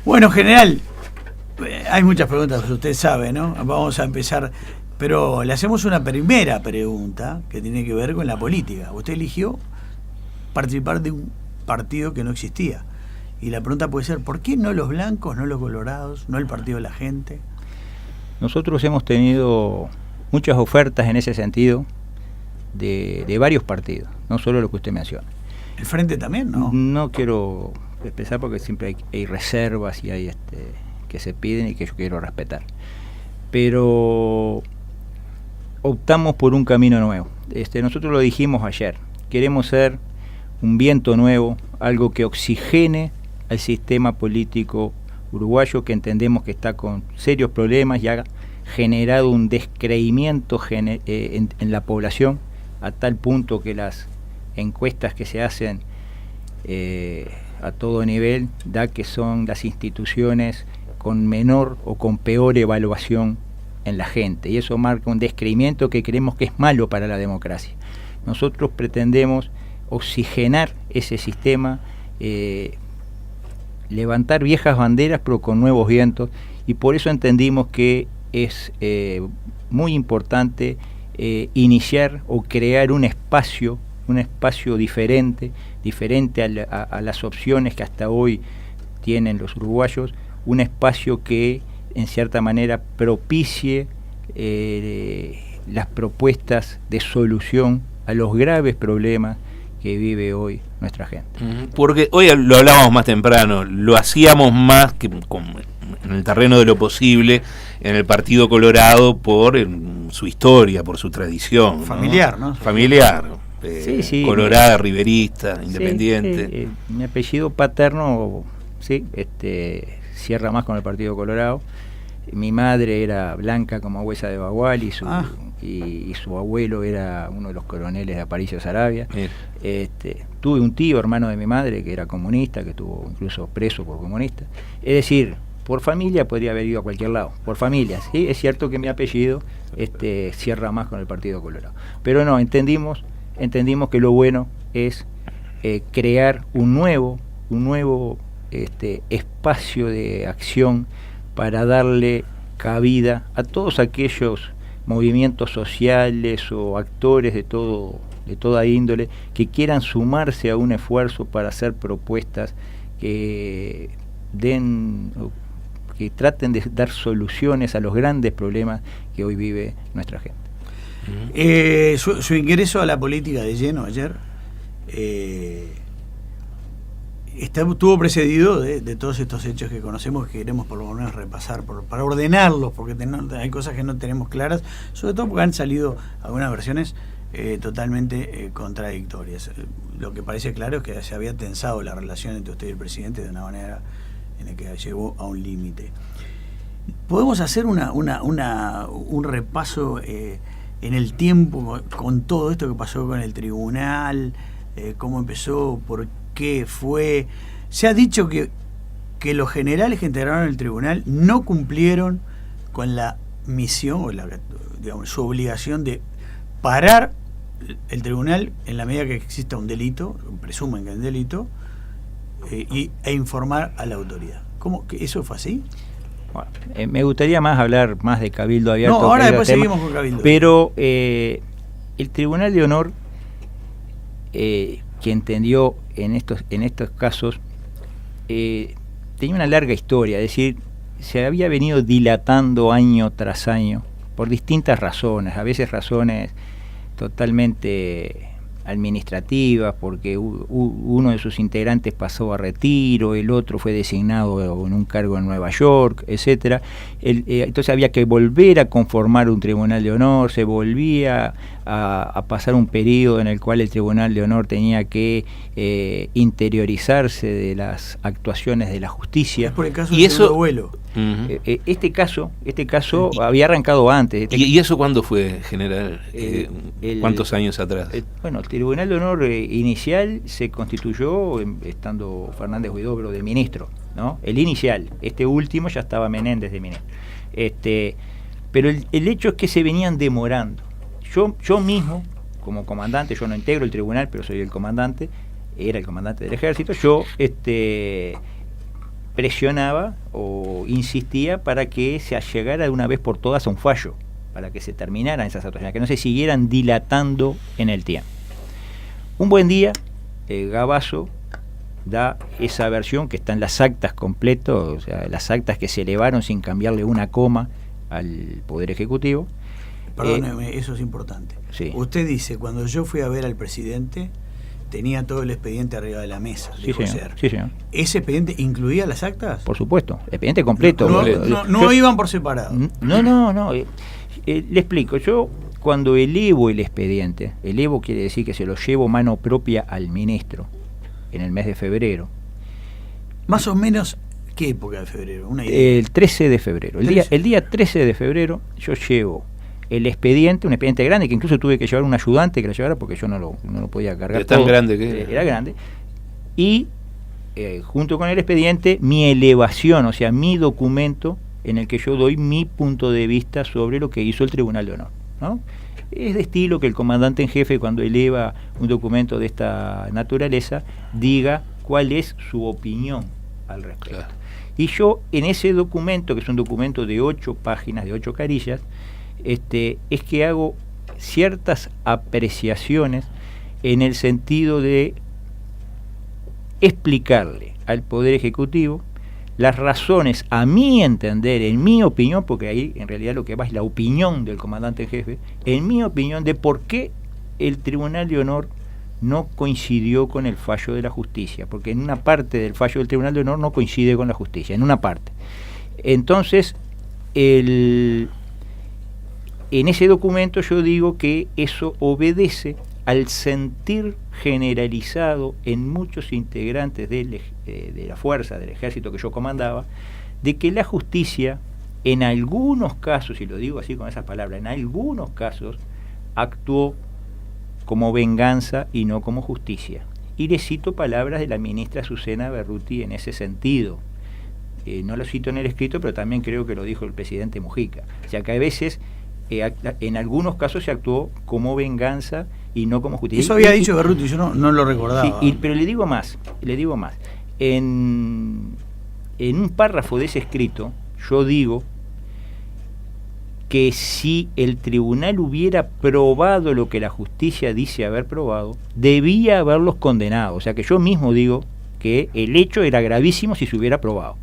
Bueno, general, hay muchas preguntas, usted sabe, ¿no? Vamos a empezar, pero le hacemos una primera pregunta que tiene que ver con la política. Usted eligió participar de un partido que no existía. Y la pregunta puede ser, ¿por qué no los blancos, no los colorados, no el partido de la gente? Nosotros hemos tenido muchas ofertas en ese sentido de varios partidos, no solo lo que usted menciona. ¿El Frente también, no? No quiero expresar porque siempre hay reservas y hay que se piden y que yo quiero respetar. Pero optamos por un camino nuevo. Nosotros lo dijimos ayer, queremos ser un viento nuevo, algo que oxigene al sistema político uruguayo, que entendemos que está con serios problemas y ha generado un descreimiento en la población, a tal punto que las encuestas que se hacen a todo nivel da que son las instituciones con menor o con peor evaluación en la gente, y eso marca un descreimiento que creemos que es malo para la democracia. Nosotros pretendemos oxigenar ese sistema, levantar viejas banderas pero con nuevos vientos, y por eso entendimos que es muy importante iniciar o crear un espacio diferente a las opciones que hasta hoy tienen los uruguayos, un espacio que en cierta manera propicie las propuestas de solución a los graves problemas que vive hoy nuestra gente. Porque hoy lo hablábamos más temprano, lo hacíamos más que en el terreno de lo posible en el Partido Colorado por su historia, por su tradición familiar, ¿no? Familiar, sí, colorada, riverista, independiente. Sí, mi apellido paterno, sí, cierra más con el Partido Colorado. Mi madre era blanca como huesa de bagual y su abuelo era uno de los coroneles de Aparicio Saravia. Tuve un tío, hermano de mi madre, que era comunista, que estuvo incluso preso por comunista. Es decir, por familia podría haber ido a cualquier lado, por familia. Sí, es cierto que mi apellido cierra más con el Partido Colorado. Pero no, entendimos que lo bueno es crear un nuevo espacio de acción para darle cabida a todos aquellos movimientos sociales o actores de toda índole que quieran sumarse a un esfuerzo para hacer propuestas que traten de dar soluciones a los grandes problemas que hoy vive nuestra gente. Su ingreso a la política de lleno ayer estuvo precedido de todos estos hechos que conocemos, que queremos por lo menos repasar para ordenarlos, porque hay cosas que no tenemos claras, sobre todo porque han salido algunas versiones totalmente contradictorias. Lo que parece claro es que se había tensado la relación entre usted y el presidente de una manera en la que llegó a un límite. ¿Podemos hacer un repaso en el tiempo con todo esto que pasó con el tribunal? ¿Cómo empezó? ¿Por qué fue? Se ha dicho que los generales que integraron el tribunal no cumplieron con la misión o su obligación de parar el tribunal en la medida que exista un delito, presumen que hay un delito, e informar a la autoridad. ¿Cómo que eso fue así? Bueno, me gustaría hablar más de Cabildo Abierto. No, ahora después seguimos con Cabildo. Pero el Tribunal de Honor, que entendió en estos casos, tenía una larga historia, es decir, se había venido dilatando año tras año por distintas razones, a veces razones totalmente administrativas, porque uno de sus integrantes pasó a retiro, el otro fue designado en un cargo en Nueva York, etcétera. Entonces había que volver a conformar un Tribunal de Honor, se volvía a pasar un periodo en el cual el Tribunal de Honor tenía que interiorizarse de las actuaciones de la justicia. Es por el caso del segundo vuelo. Este caso había arrancado antes. ¿Y eso cuándo fue, general? ¿Cuántos años atrás? Bueno, el Tribunal de Honor inicial se constituyó estando Fernández Huidobro de ministro, ¿no? El inicial. Este último ya estaba Menéndez de ministro. Pero el hecho es que se venían demorando. Yo mismo, como comandante, yo no integro el tribunal, pero soy el comandante, era el comandante del ejército, yo presionaba o insistía para que se llegara de una vez por todas a un fallo, para que se terminaran esas actuaciones, que no se siguieran dilatando en el tiempo. Un buen día, Gavazo da esa versión que está en las actas completo, o sea, las actas que se elevaron sin cambiarle una coma al Poder Ejecutivo. Perdóneme, eso es importante. Sí. Usted dice, cuando yo fui a ver al presidente, tenía todo el expediente arriba de la mesa. Sí, señor. Sí, señor. ¿Ese expediente incluía las actas? Por supuesto, expediente completo. No iban por separado. No. Le explico, yo cuando elevo el expediente, elevo quiere decir que se lo llevo mano propia al ministro en el mes de febrero. Más o menos, ¿qué época de febrero? Una idea. El 13 de febrero. El día 13 de febrero yo llevo el expediente, un expediente grande, que incluso tuve que llevar un ayudante que lo llevara porque yo no lo podía cargar. ¿Es tan grande que era grande. Y junto con el expediente, mi elevación, o sea, mi documento en el que yo doy mi punto de vista sobre lo que hizo el Tribunal de Honor, ¿no? Es de estilo que el comandante en jefe, cuando eleva un documento de esta naturaleza, diga cuál es su opinión al respecto. Claro. Y yo en ese documento, que es un documento de 8 páginas, de 8 carillas, es que hago ciertas apreciaciones en el sentido de explicarle al Poder Ejecutivo las razones, a mi entender, en mi opinión, porque ahí en realidad lo que va es la opinión del comandante en jefe, en mi opinión, de por qué el Tribunal de Honor no coincidió con el fallo de la justicia, porque en una parte del fallo del Tribunal de Honor no coincide con la justicia, en una parte. Entonces, en ese documento yo digo que eso obedece al sentir generalizado en muchos integrantes de la fuerza, del ejército que yo comandaba, de que la justicia, en algunos casos, y lo digo así con esas palabras, en algunos casos actuó como venganza y no como justicia. Y le cito palabras de la ministra Susana Berruti en ese sentido. No lo cito en el escrito, pero también creo que lo dijo el presidente Mujica. O sea que a veces, en algunos casos se actuó como venganza y no como justicia. Eso había dicho Berruti, yo no lo recordaba. Sí, pero le digo más. En un párrafo de ese escrito, yo digo que si el tribunal hubiera probado lo que la justicia dice haber probado, debía haberlos condenado. O sea que yo mismo digo que el hecho era gravísimo si se hubiera probado.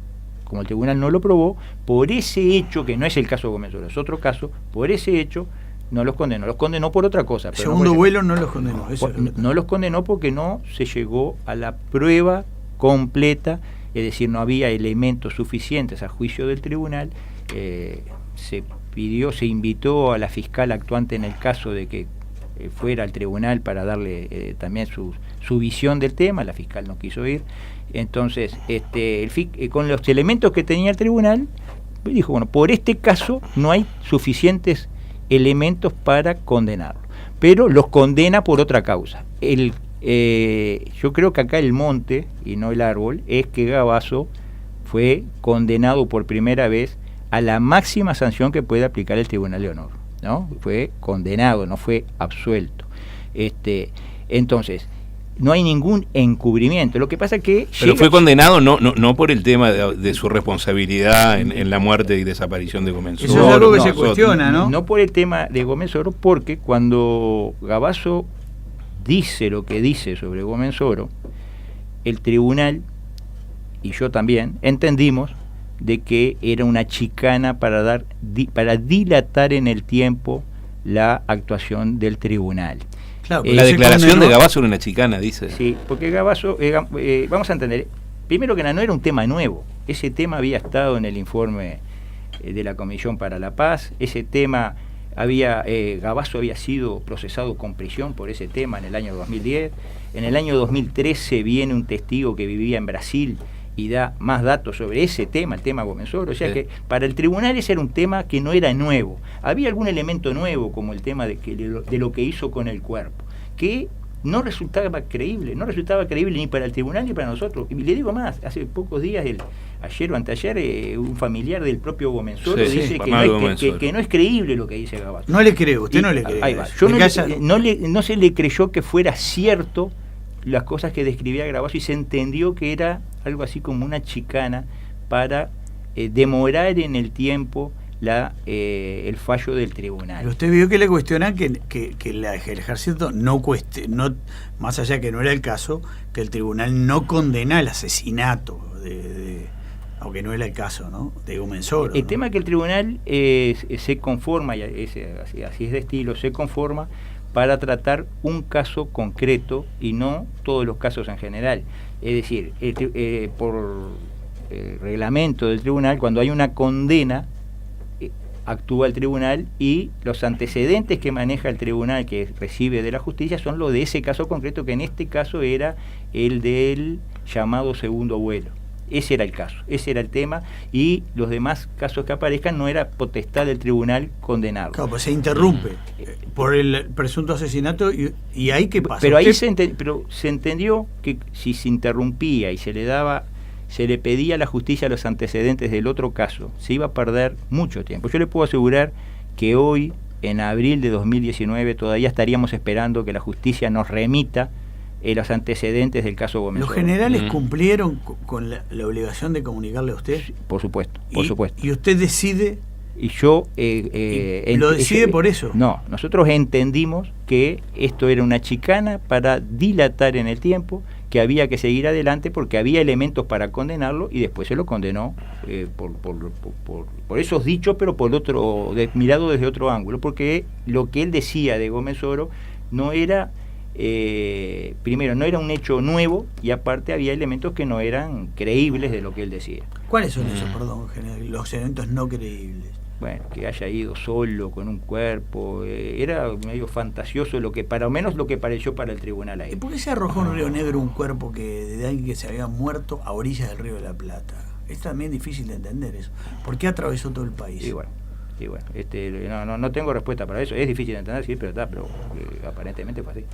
Como el tribunal no lo probó, por ese hecho, que no es el caso de Gómez Oro, es otro caso, por ese hecho no los condenó por otra cosa. Pero segundo vuelo no los condenó. No los condenó porque no se llegó a la prueba completa, es decir, no había elementos suficientes a juicio del tribunal. Se invitó a la fiscal actuante en el caso de que fuera al tribunal para darle también su visión del tema. La fiscal no quiso ir. Entonces, con los elementos que tenía el tribunal, dijo, bueno, por este caso no hay suficientes elementos para condenarlo, pero los condena por otra causa. Yo creo que acá el monte, y no el árbol, es que Gavazo fue condenado por primera vez a la máxima sanción que puede aplicar el Tribunal de Honor, ¿no? Fue condenado, no fue absuelto. Entonces, no hay ningún encubrimiento. Lo que pasa es que... Pero fue condenado no por el tema de su responsabilidad en la muerte y desaparición de Gómez Oro. Eso es algo que se cuestiona, ¿no? No por el tema de Gómez Oro, porque cuando Gavazo dice lo que dice sobre Gómez Oro, el tribunal, y yo también, entendimos de que era una chicana para dilatar en el tiempo la actuación del tribunal. Claro, la declaración de Gavazo era una chicana, dice. Sí, porque Gavazo, vamos a entender, primero que nada, no era un tema nuevo. Ese tema había estado en el informe de la Comisión para la Paz. Ese tema Gavazo había sido procesado con prisión por ese tema en el año 2010. En el año 2013 viene un testigo que vivía en Brasil y da más datos sobre ese tema, el tema Gómez Oro. O sea que para el tribunal ese era un tema que no era nuevo. Había algún elemento nuevo, como el tema de lo que hizo con el cuerpo, que no resultaba creíble ni para el tribunal ni para nosotros. Y le digo más, hace pocos días, ayer o anteayer, un familiar del propio Gómez Oro dice que no es creíble lo que dice Gavazo. No le creo, usted no le cree. Ahí va. No se le creyó que fuera cierto las cosas que describía Gravaso y se entendió que era algo así como una chicana para demorar en el tiempo el fallo del tribunal. Pero usted vio que le cuestionan que el ejército no más allá que no era el caso, que el tribunal no condena el asesinato aunque no era el caso, ¿no?, de Gómez Soro. El tema es que el tribunal se conforma, y así es de estilo, se conforma para tratar un caso concreto y no todos los casos en general. Es decir, por el reglamento del tribunal, cuando hay una condena, actúa el tribunal y los antecedentes que maneja el tribunal que recibe de la justicia son los de ese caso concreto, que en este caso era el del llamado segundo vuelo. Ese era el caso, ese era el tema, y los demás casos que aparezcan no era potestad del tribunal condenarlo. Claro, pues se interrumpe por el presunto asesinato y ahí qué pasa. Pero ahí se entendió que si se interrumpía y se le pedía a la justicia los antecedentes del otro caso, se iba a perder mucho tiempo. Yo le puedo asegurar que hoy, en abril de 2019, todavía estaríamos esperando que la justicia nos remita los antecedentes del caso Gómez Soro. ¿Los generales cumplieron con la obligación de comunicarle a usted? Por supuesto, por supuesto. ¿Y usted decide? Y yo... ¿Lo decide por eso? No, nosotros entendimos que esto era una chicana para dilatar en el tiempo, que había que seguir adelante porque había elementos para condenarlo, y después se lo condenó por esos dichos, pero por otro, mirado desde otro ángulo, porque lo que él decía de Gómez Soro no era... primero, no era un hecho nuevo, y aparte había elementos que no eran creíbles de lo que él decía. ¿Cuáles son esos, perdón, general, los elementos no creíbles? Bueno, que haya ido solo con un cuerpo, era medio fantasioso para menos lo que pareció para el tribunal ahí. ¿Y por qué se arrojó en Río Negro un cuerpo de alguien que se había muerto a orillas del Río de la Plata? Es también difícil de entender eso. ¿Por qué atravesó todo el país? Y bueno, no tengo respuesta para eso. Es difícil de entender, sí, pero aparentemente fue así.